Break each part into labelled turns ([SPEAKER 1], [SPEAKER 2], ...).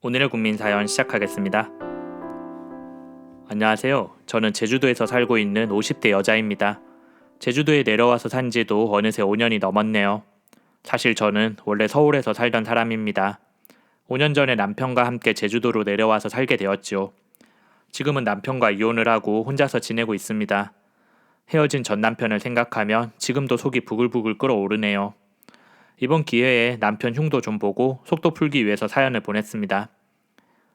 [SPEAKER 1] 오늘의 국민사연 시작하겠습니다. 안녕하세요. 저는 제주도에서 살고 있는 50대 여자입니다. 제주도에 내려와서 산 지도 어느새 5년이 넘었네요. 사실 저는 원래 서울에서 살던 사람입니다. 5년 전에 남편과 함께 제주도로 내려와서 살게 되었지요. 지금은 남편과 이혼을 하고 혼자서 지내고 있습니다. 헤어진 전 남편을 생각하면 지금도 속이 부글부글 끓어오르네요. 이번 기회에 남편 흉도 좀 보고 속도 풀기 위해서 사연을 보냈습니다.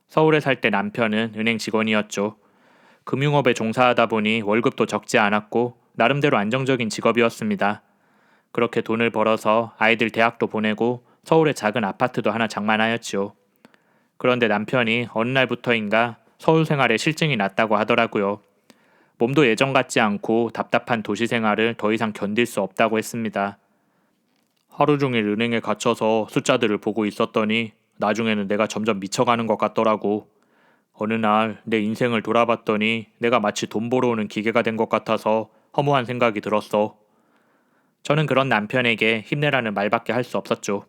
[SPEAKER 1] 서울에 살 때 남편은 은행 직원이었죠. 금융업에 종사하다 보니 월급도 적지 않았고 나름대로 안정적인 직업이었습니다. 그렇게 돈을 벌어서 아이들 대학도 보내고 서울에 작은 아파트도 하나 장만하였지요. 그런데 남편이 어느 날부터인가 서울 생활에 실증이 났다고 하더라고요. 몸도 예전 같지 않고 답답한 도시 생활을 더 이상 견딜 수 없다고 했습니다. 하루 종일 은행에 갇혀서 숫자들을 보고 있었더니 나중에는 내가 점점 미쳐가는 것 같더라고. 어느 날 내 인생을 돌아봤더니 내가 마치 돈 벌어오는 기계가 된 것 같아서 허무한 생각이 들었어. 저는 그런 남편에게 힘내라는 말밖에 할 수 없었죠.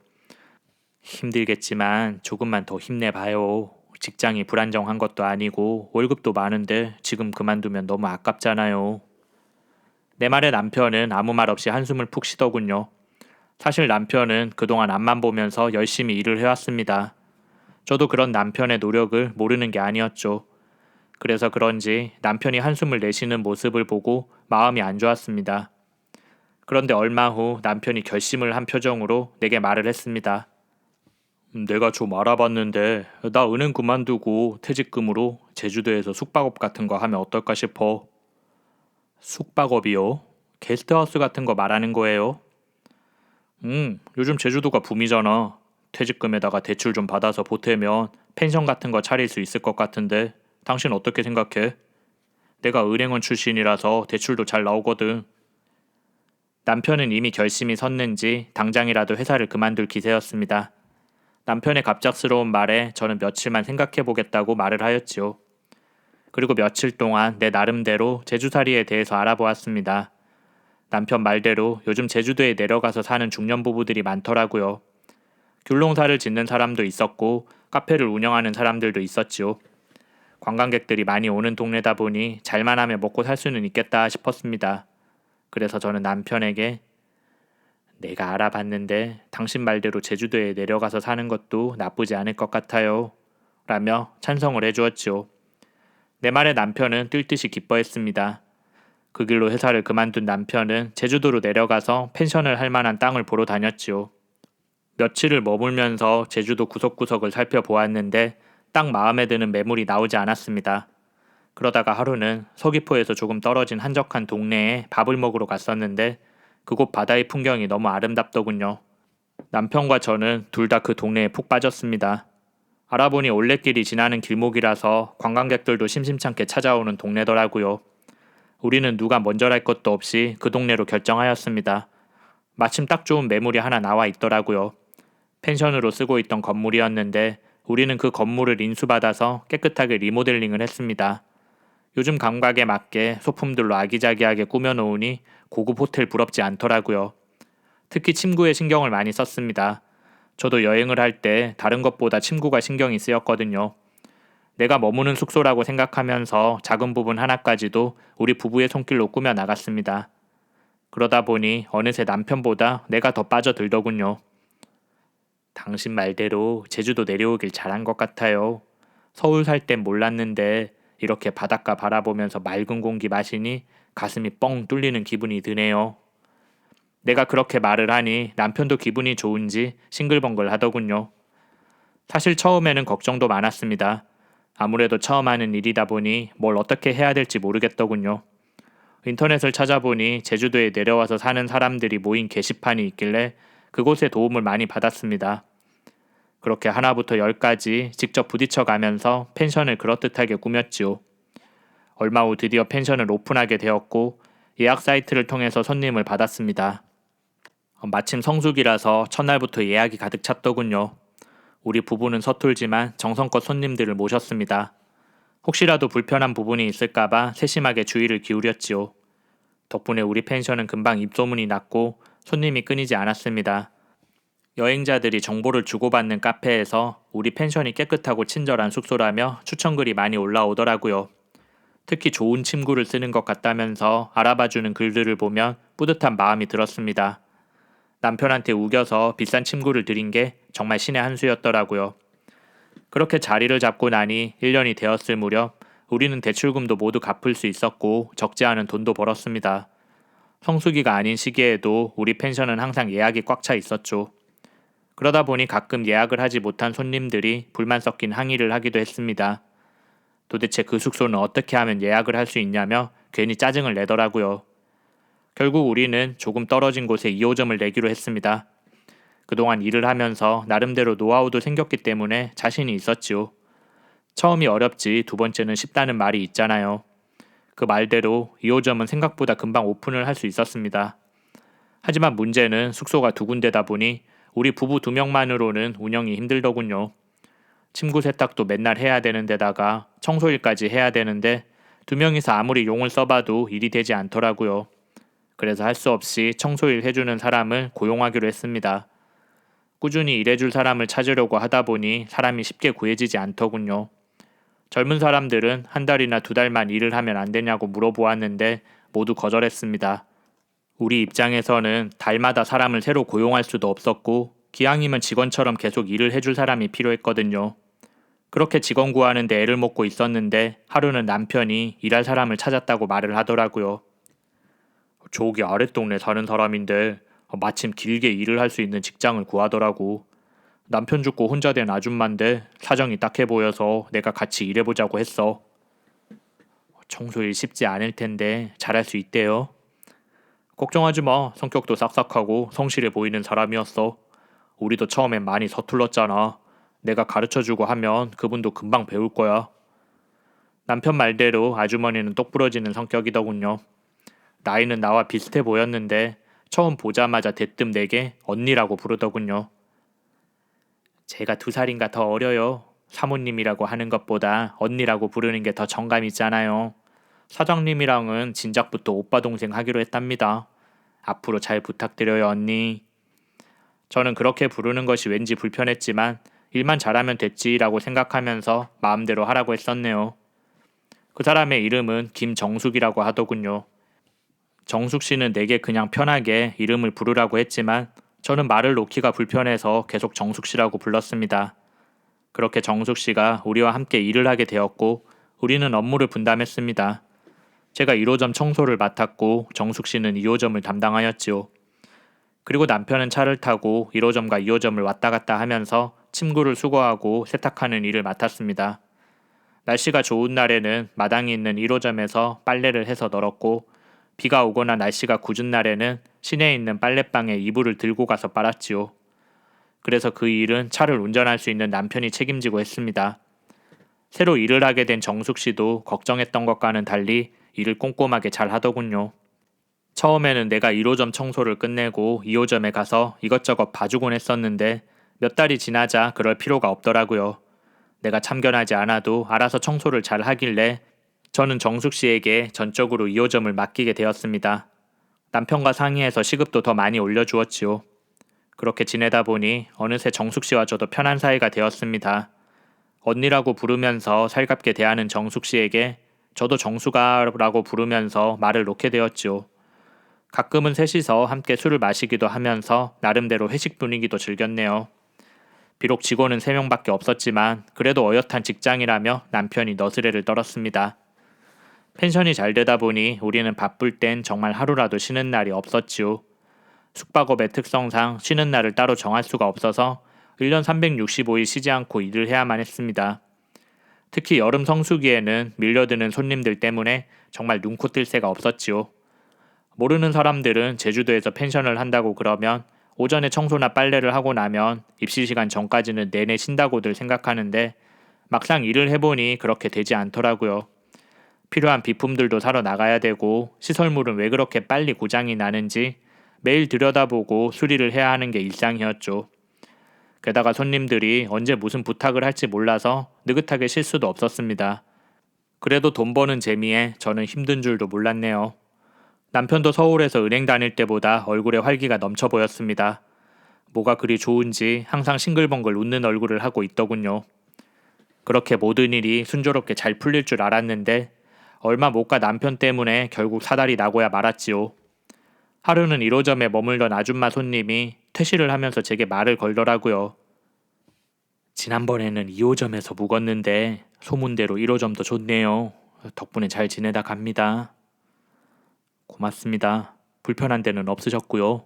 [SPEAKER 1] 힘들겠지만 조금만 더 힘내봐요. 직장이 불안정한 것도 아니고 월급도 많은데 지금 그만두면 너무 아깝잖아요. 내 말에 남편은 아무 말 없이 한숨을 푹 쉬더군요. 사실 남편은 그동안 앞만 보면서 열심히 일을 해왔습니다. 저도 그런 남편의 노력을 모르는 게 아니었죠. 그래서 그런지 남편이 한숨을 내쉬는 모습을 보고 마음이 안 좋았습니다. 그런데 얼마 후 남편이 결심을 한 표정으로 내게 말을 했습니다. 내가 좀 알아봤는데 나 은행 그만두고 퇴직금으로 제주도에서 숙박업 같은 거 하면 어떨까 싶어. 숙박업이요? 게스트하우스 같은 거 말하는 거예요? 요즘 제주도가 붐이잖아. 퇴직금에다가 대출 좀 받아서 보태면 펜션 같은 거 차릴 수 있을 것 같은데 당신 어떻게 생각해? 내가 은행원 출신이라서 대출도 잘 나오거든. 남편은 이미 결심이 섰는지 당장이라도 회사를 그만둘 기세였습니다. 남편의 갑작스러운 말에 저는 며칠만 생각해 보겠다고 말을 하였지요. 그리고 며칠 동안 내 나름대로 제주살이에 대해서 알아보았습니다. 남편 말대로 요즘 제주도에 내려가서 사는 중년 부부들이 많더라고요. 귤농사를 짓는 사람도 있었고 카페를 운영하는 사람들도 있었지요. 관광객들이 많이 오는 동네다 보니 잘만 하면 먹고 살 수는 있겠다 싶었습니다. 그래서 저는 남편에게 내가 알아봤는데 당신 말대로 제주도에 내려가서 사는 것도 나쁘지 않을 것 같아요. 라며 찬성을 해주었지요. 내 말에 남편은 뛸 듯이 기뻐했습니다. 그 길로 회사를 그만둔 남편은 제주도로 내려가서 펜션을 할 만한 땅을 보러 다녔지요. 며칠을 머물면서 제주도 구석구석을 살펴보았는데 딱 마음에 드는 매물이 나오지 않았습니다. 그러다가 하루는 서귀포에서 조금 떨어진 한적한 동네에 밥을 먹으러 갔었는데 그곳 바다의 풍경이 너무 아름답더군요. 남편과 저는 둘 다 그 동네에 푹 빠졌습니다. 알아보니 올레길이 지나는 길목이라서 관광객들도 심심찮게 찾아오는 동네더라고요. 우리는 누가 먼저랄 것도 없이 그 동네로 결정하였습니다. 마침 딱 좋은 매물이 하나 나와 있더라고요. 펜션으로 쓰고 있던 건물이었는데 우리는 그 건물을 인수받아서 깨끗하게 리모델링을 했습니다. 요즘 감각에 맞게 소품들로 아기자기하게 꾸며놓으니 고급 호텔 부럽지 않더라고요. 특히 침구에 신경을 많이 썼습니다. 저도 여행을 할 때 다른 것보다 침구가 신경이 쓰였거든요. 내가 머무는 숙소라고 생각하면서 작은 부분 하나까지도 우리 부부의 손길로 꾸며 나갔습니다. 그러다 보니 어느새 남편보다 내가 더 빠져들더군요. 당신 말대로 제주도 내려오길 잘한 것 같아요. 서울 살 땐 몰랐는데 이렇게 바닷가 바라보면서 맑은 공기 마시니 가슴이 뻥 뚫리는 기분이 드네요. 내가 그렇게 말을 하니 남편도 기분이 좋은지 싱글벙글 하더군요. 사실 처음에는 걱정도 많았습니다. 아무래도 처음 하는 일이다 보니 뭘 어떻게 해야 될지 모르겠더군요. 인터넷을 찾아보니 제주도에 내려와서 사는 사람들이 모인 게시판이 있길래 그곳에 도움을 많이 받았습니다. 그렇게 하나부터 열까지 직접 부딪혀 가면서 펜션을 그럴듯하게 꾸몄지요. 얼마 후 드디어 펜션을 오픈하게 되었고 예약 사이트를 통해서 손님을 받았습니다. 마침 성수기라서 첫날부터 예약이 가득 찼더군요. 우리 부부는 서툴지만 정성껏 손님들을 모셨습니다. 혹시라도 불편한 부분이 있을까봐 세심하게 주의를 기울였지요. 덕분에 우리 펜션은 금방 입소문이 났고 손님이 끊이지 않았습니다. 여행자들이 정보를 주고받는 카페에서 우리 펜션이 깨끗하고 친절한 숙소라며 추천글이 많이 올라오더라고요. 특히 좋은 침구를 쓰는 것 같다면서 알아봐주는 글들을 보면 뿌듯한 마음이 들었습니다. 남편한테 우겨서 비싼 침구를 드린 게 정말 신의 한 수였더라고요. 그렇게 자리를 잡고 나니 1년이 되었을 무렵 우리는 대출금도 모두 갚을 수 있었고 적지 않은 돈도 벌었습니다. 성수기가 아닌 시기에도 우리 펜션은 항상 예약이 꽉 차 있었죠. 그러다 보니 가끔 예약을 하지 못한 손님들이 불만 섞인 항의를 하기도 했습니다. 도대체 그 숙소는 어떻게 하면 예약을 할 수 있냐며 괜히 짜증을 내더라고요. 결국 우리는 조금 떨어진 곳에 2호점을 내기로 했습니다. 그동안 일을 하면서 나름대로 노하우도 생겼기 때문에 자신이 있었지요. 처음이 어렵지 두 번째는 쉽다는 말이 있잖아요. 그 말대로 2호점은 생각보다 금방 오픈을 할 수 있었습니다. 하지만 문제는 숙소가 두 군데다 보니 우리 부부 2명만으로는 운영이 힘들더군요. 침구 세탁도 맨날 해야 되는 데다가 청소일까지 해야 되는데 2명이서 아무리 용을 써봐도 일이 되지 않더라고요. 그래서 할 수 없이 청소일 해주는 사람을 고용하기로 했습니다. 꾸준히 일해줄 사람을 찾으려고 하다 보니 사람이 쉽게 구해지지 않더군요. 젊은 사람들은 한 달이나 2달만 일을 하면 안 되냐고 물어보았는데 모두 거절했습니다. 우리 입장에서는 달마다 사람을 새로 고용할 수도 없었고 기왕이면 직원처럼 계속 일을 해줄 사람이 필요했거든요. 그렇게 직원 구하는데 애를 먹고 있었는데 하루는 남편이 일할 사람을 찾았다고 말을 하더라고요. 저기 아랫동네 사는 사람인데 마침 길게 일을 할 수 있는 직장을 구하더라고. 남편 죽고 혼자 된 아줌마인데 사정이 딱해 보여서 내가 같이 일해보자고 했어. 청소일 쉽지 않을 텐데 잘할 수 있대요. 걱정하지 마. 성격도 싹싹하고 성실해 보이는 사람이었어. 우리도 처음엔 많이 서툴렀잖아. 내가 가르쳐주고 하면 그분도 금방 배울 거야. 남편 말대로 아주머니는 똑부러지는 성격이더군요. 나이는 나와 비슷해 보였는데 처음 보자마자 대뜸 내게 언니라고 부르더군요. 제가 2살인가 더 어려요. 사모님이라고 하는 것보다 언니라고 부르는 게 더 정감 있잖아요. 사장님이랑은 진작부터 오빠 동생 하기로 했답니다. 앞으로 잘 부탁드려요, 언니. 저는 그렇게 부르는 것이 왠지 불편했지만 일만 잘하면 됐지라고 생각하면서 마음대로 하라고 했었네요. 그 사람의 이름은 김정숙이라고 하더군요. 정숙 씨는 내게 그냥 편하게 이름을 부르라고 했지만 저는 말을 놓기가 불편해서 계속 정숙 씨라고 불렀습니다. 그렇게 정숙 씨가 우리와 함께 일을 하게 되었고 우리는 업무를 분담했습니다. 제가 1호점 청소를 맡았고 정숙 씨는 2호점을 담당하였지요. 그리고 남편은 차를 타고 1호점과 2호점을 왔다 갔다 하면서 침구를 수거하고 세탁하는 일을 맡았습니다. 날씨가 좋은 날에는 마당이 있는 1호점에서 빨래를 해서 널었고 비가 오거나 날씨가 궂은 날에는 시내에 있는 빨래방에 이불을 들고 가서 빨았지요. 그래서 그 일은 차를 운전할 수 있는 남편이 책임지고 했습니다. 새로 일을 하게 된 정숙 씨도 걱정했던 것과는 달리 일을 꼼꼼하게 잘 하더군요. 처음에는 내가 1호점 청소를 끝내고 2호점에 가서 이것저것 봐주곤 했었는데 몇 달이 지나자 그럴 필요가 없더라고요. 내가 참견하지 않아도 알아서 청소를 잘 하길래 저는 정숙 씨에게 전적으로 2호점을 맡기게 되었습니다. 남편과 상의해서 시급도 더 많이 올려주었지요. 그렇게 지내다 보니 어느새 정숙 씨와 저도 편한 사이가 되었습니다. 언니라고 부르면서 살갑게 대하는 정숙 씨에게 저도 정숙아라고 부르면서 말을 놓게 되었지요. 가끔은 셋이서 함께 술을 마시기도 하면서 나름대로 회식 분위기도 즐겼네요. 비록 직원은 3명밖에 없었지만 그래도 어엿한 직장이라며 남편이 너스레를 떨었습니다. 펜션이 잘 되다 보니 우리는 바쁠 땐 정말 하루라도 쉬는 날이 없었지요. 숙박업의 특성상 쉬는 날을 따로 정할 수가 없어서 1년 365일 쉬지 않고 일을 해야만 했습니다. 특히 여름 성수기에는 밀려드는 손님들 때문에 정말 눈코 뜰 새가 없었지요. 모르는 사람들은 제주도에서 펜션을 한다고 그러면 오전에 청소나 빨래를 하고 나면 입시 시간 전까지는 내내 쉰다고들 생각하는데 막상 일을 해보니 그렇게 되지 않더라고요. 필요한 비품들도 사러 나가야 되고 시설물은 왜 그렇게 빨리 고장이 나는지 매일 들여다보고 수리를 해야 하는 게 일상이었죠. 게다가 손님들이 언제 무슨 부탁을 할지 몰라서 느긋하게 쉴 수도 없었습니다. 그래도 돈 버는 재미에 저는 힘든 줄도 몰랐네요. 남편도 서울에서 은행 다닐 때보다 얼굴에 활기가 넘쳐 보였습니다. 뭐가 그리 좋은지 항상 싱글벙글 웃는 얼굴을 하고 있더군요. 그렇게 모든 일이 순조롭게 잘 풀릴 줄 알았는데 얼마 못 가 남편 때문에 결국 사달이 나고야 말았지요. 하루는 1호점에 머물던 아줌마 손님이 퇴실을 하면서 제게 말을 걸더라고요. 지난번에는 2호점에서 묵었는데 소문대로 1호점도 좋네요. 덕분에 잘 지내다 갑니다. 고맙습니다. 불편한 데는 없으셨고요.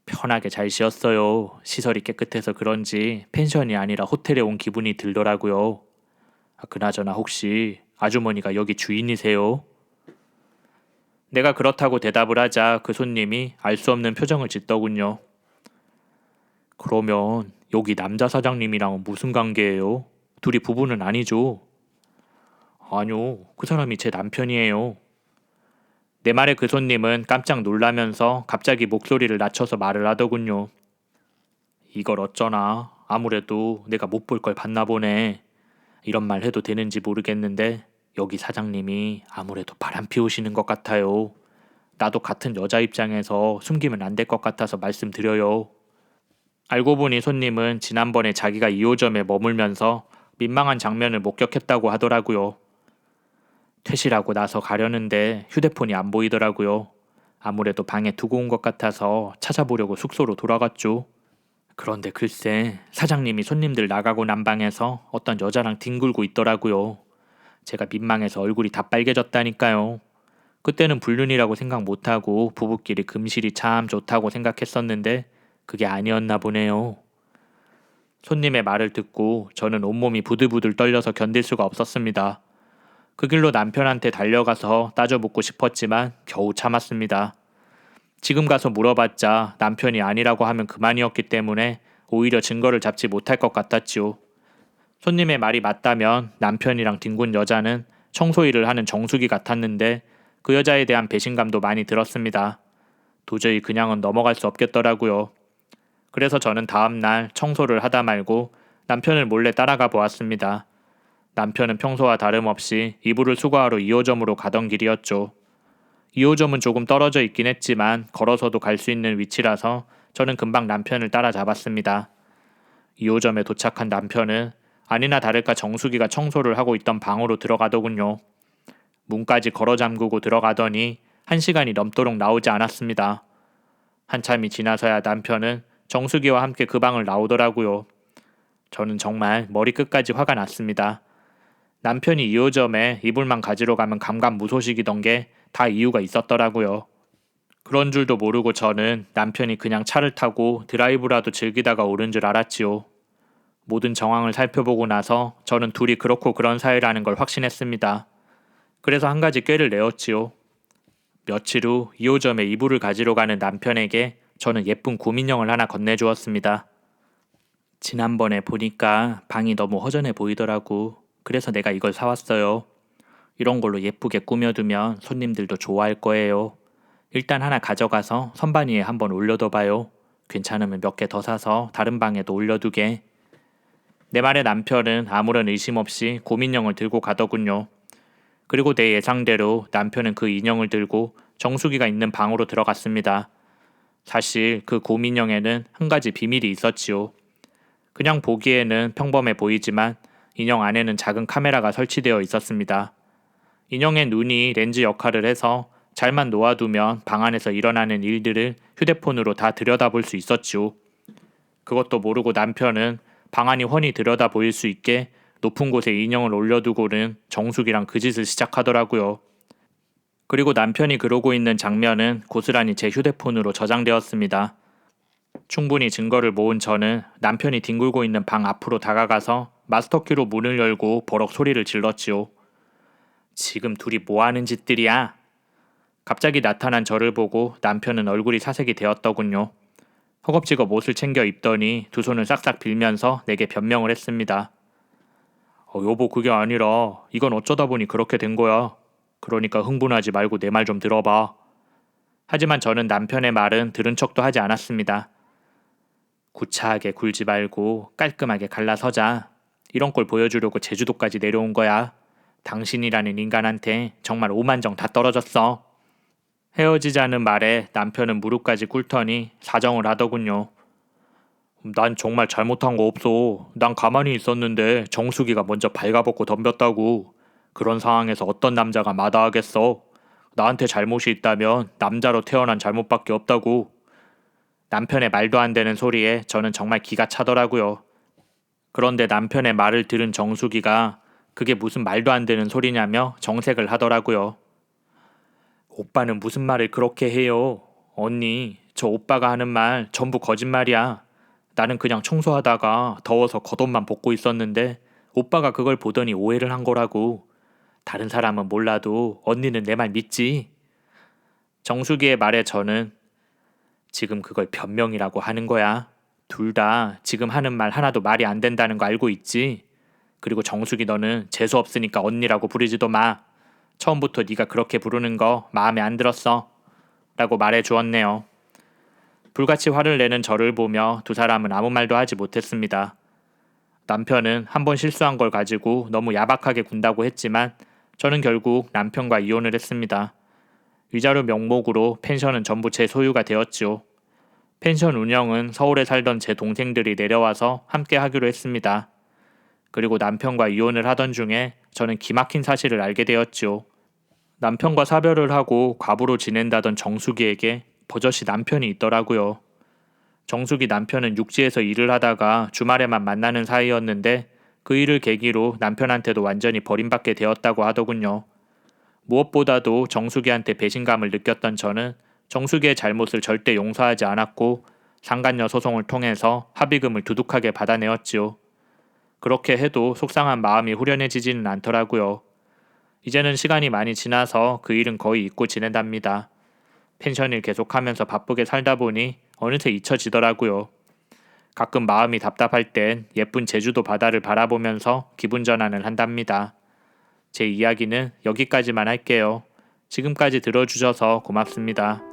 [SPEAKER 1] 편하게 잘 쉬었어요. 시설이 깨끗해서 그런지 펜션이 아니라 호텔에 온 기분이 들더라고요. 그나저나 혹시 아주머니가 여기 주인이세요? 내가 그렇다고 대답을 하자 그 손님이 알 수 없는 표정을 짓더군요. 그러면 여기 남자 사장님이랑은 무슨 관계예요? 둘이 부부는 아니죠? 아니요, 그 사람이 제 남편이에요. 내 말에 그 손님은 깜짝 놀라면서 갑자기 목소리를 낮춰서 말을 하더군요. 이걸 어쩌나, 아무래도 내가 못 볼 걸 봤나 보네. 이런 말 해도 되는지 모르겠는데 여기 사장님이 아무래도 바람 피우시는 것 같아요. 나도 같은 여자 입장에서 숨기면 안 될 것 같아서 말씀드려요. 알고 보니 손님은 지난번에 자기가 2호점에 머물면서 민망한 장면을 목격했다고 하더라고요. 퇴실하고 나서 가려는데 휴대폰이 안 보이더라고요. 아무래도 방에 두고 온 것 같아서 찾아보려고 숙소로 돌아갔죠. 그런데 글쎄 사장님이 손님들 나가고 난 방에서 어떤 여자랑 뒹굴고 있더라고요. 제가 민망해서 얼굴이 다 빨개졌다니까요. 그때는 불륜이라고 생각 못하고 부부끼리 금실이 참 좋다고 생각했었는데 그게 아니었나 보네요. 손님의 말을 듣고 저는 온몸이 부들부들 떨려서 견딜 수가 없었습니다. 그 길로 남편한테 달려가서 따져묻고 싶었지만 겨우 참았습니다. 지금 가서 물어봤자 남편이 아니라고 하면 그만이었기 때문에 오히려 증거를 잡지 못할 것 같았지요. 손님의 말이 맞다면 남편이랑 뒹군 여자는 청소일을 하는 정수기 같았는데 그 여자에 대한 배신감도 많이 들었습니다. 도저히 그냥은 넘어갈 수 없겠더라고요. 그래서 저는 다음날 청소를 하다 말고 남편을 몰래 따라가 보았습니다. 남편은 평소와 다름없이 이불을 수거하러 2호점으로 가던 길이었죠. 2호점은 조금 떨어져 있긴 했지만 걸어서도 갈 수 있는 위치라서 저는 금방 남편을 따라잡았습니다. 2호점에 도착한 남편은 아니나 다를까 정수기가 청소를 하고 있던 방으로 들어가더군요. 문까지 걸어 잠그고 들어가더니 1시간이 넘도록 나오지 않았습니다. 한참이 지나서야 남편은 정수기와 함께 그 방을 나오더라고요. 저는 정말 머리끝까지 화가 났습니다. 남편이 2호점에 이불만 가지러 가면 감감무소식이던 게 다 이유가 있었더라고요. 그런 줄도 모르고 저는 남편이 그냥 차를 타고 드라이브라도 즐기다가 오른 줄 알았지요. 모든 정황을 살펴보고 나서 저는 둘이 그렇고 그런 사이라는 걸 확신했습니다. 그래서 한 가지 꾀를 내었지요. 며칠 후 2호점에 이불을 가지러 가는 남편에게 저는 예쁜 곰인형을 하나 건네주었습니다. 지난번에 보니까 방이 너무 허전해 보이더라고. 그래서 내가 이걸 사왔어요. 이런 걸로 예쁘게 꾸며두면 손님들도 좋아할 거예요. 일단 하나 가져가서 선반 위에 한번 올려둬봐요. 괜찮으면 몇 개 더 사서 다른 방에도 올려두게. 내 말에 남편은 아무런 의심 없이 곰인형을 들고 가더군요. 그리고 내 예상대로 남편은 그 인형을 들고 정수기가 있는 방으로 들어갔습니다. 사실 그 곰인형에는 한 가지 비밀이 있었지요. 그냥 보기에는 평범해 보이지만 인형 안에는 작은 카메라가 설치되어 있었습니다. 인형의 눈이 렌즈 역할을 해서 잘만 놓아두면 방 안에서 일어나는 일들을 휴대폰으로 다 들여다볼 수 있었지요. 그것도 모르고 남편은 방 안이 훤히 들여다 보일 수 있게 높은 곳에 인형을 올려두고는 정수기랑 그 짓을 시작하더라고요. 그리고 남편이 그러고 있는 장면은 고스란히 제 휴대폰으로 저장되었습니다. 충분히 증거를 모은 저는 남편이 뒹굴고 있는 방 앞으로 다가가서 마스터키로 문을 열고 버럭 소리를 질렀지요. 지금 둘이 뭐하는 짓들이야? 갑자기 나타난 저를 보고 남편은 얼굴이 사색이 되었더군요. 허겁지겁 옷을 챙겨 입더니 두 손을 싹싹 빌면서 내게 변명을 했습니다. 여보 그게 아니라 이건 어쩌다 보니 그렇게 된 거야. 그러니까 흥분하지 말고 내 말 좀 들어봐. 하지만 저는 남편의 말은 들은 척도 하지 않았습니다. 구차하게 굴지 말고 깔끔하게 갈라서자. 이런 걸 보여주려고 제주도까지 내려온 거야. 당신이라는 인간한테 정말 오만정 다 떨어졌어. 헤어지자는 말에 남편은 무릎까지 꿇더니 사정을 하더군요. 난 정말 잘못한 거 없어. 난 가만히 있었는데 정수기가 먼저 발가벗고 덤볐다고. 그런 상황에서 어떤 남자가 마다하겠어. 나한테 잘못이 있다면 남자로 태어난 잘못밖에 없다고. 남편의 말도 안 되는 소리에 저는 정말 기가 차더라고요. 그런데 남편의 말을 들은 정수기가 그게 무슨 말도 안 되는 소리냐며 정색을 하더라고요. 오빠는 무슨 말을 그렇게 해요? 언니, 저 오빠가 하는 말 전부 거짓말이야. 나는 그냥 청소하다가 더워서 겉옷만 벗고 있었는데 오빠가 그걸 보더니 오해를 한 거라고. 다른 사람은 몰라도 언니는 내 말 믿지? 정수기의 말에 저는 지금 그걸 변명이라고 하는 거야. 둘 다 지금 하는 말 하나도 말이 안 된다는 거 알고 있지? 그리고 정수기 너는 재수 없으니까 언니라고 부르지도 마. 처음부터 네가 그렇게 부르는 거 마음에 안 들었어. 라고 말해 주었네요. 불같이 화를 내는 저를 보며 두 사람은 아무 말도 하지 못했습니다. 남편은 한 번 실수한 걸 가지고 너무 야박하게 군다고 했지만 저는 결국 남편과 이혼을 했습니다. 위자료 명목으로 펜션은 전부 제 소유가 되었죠. 펜션 운영은 서울에 살던 제 동생들이 내려와서 함께 하기로 했습니다. 그리고 남편과 이혼을 하던 중에 저는 기막힌 사실을 알게 되었죠. 남편과 사별을 하고 과부로 지낸다던 정수기에게 버젓이 남편이 있더라고요. 정수기 남편은 육지에서 일을 하다가 주말에만 만나는 사이였는데 그 일을 계기로 남편한테도 완전히 버림받게 되었다고 하더군요. 무엇보다도 정수기한테 배신감을 느꼈던 저는 정수기의 잘못을 절대 용서하지 않았고 상간녀 소송을 통해서 합의금을 두둑하게 받아내었지요. 그렇게 해도 속상한 마음이 후련해지지는 않더라고요. 이제는 시간이 많이 지나서 그 일은 거의 잊고 지낸답니다. 펜션 일 계속하면서 바쁘게 살다 보니 어느새 잊혀지더라고요. 가끔 마음이 답답할 땐 예쁜 제주도 바다를 바라보면서 기분 전환을 한답니다. 제 이야기는 여기까지만 할게요. 지금까지 들어주셔서 고맙습니다.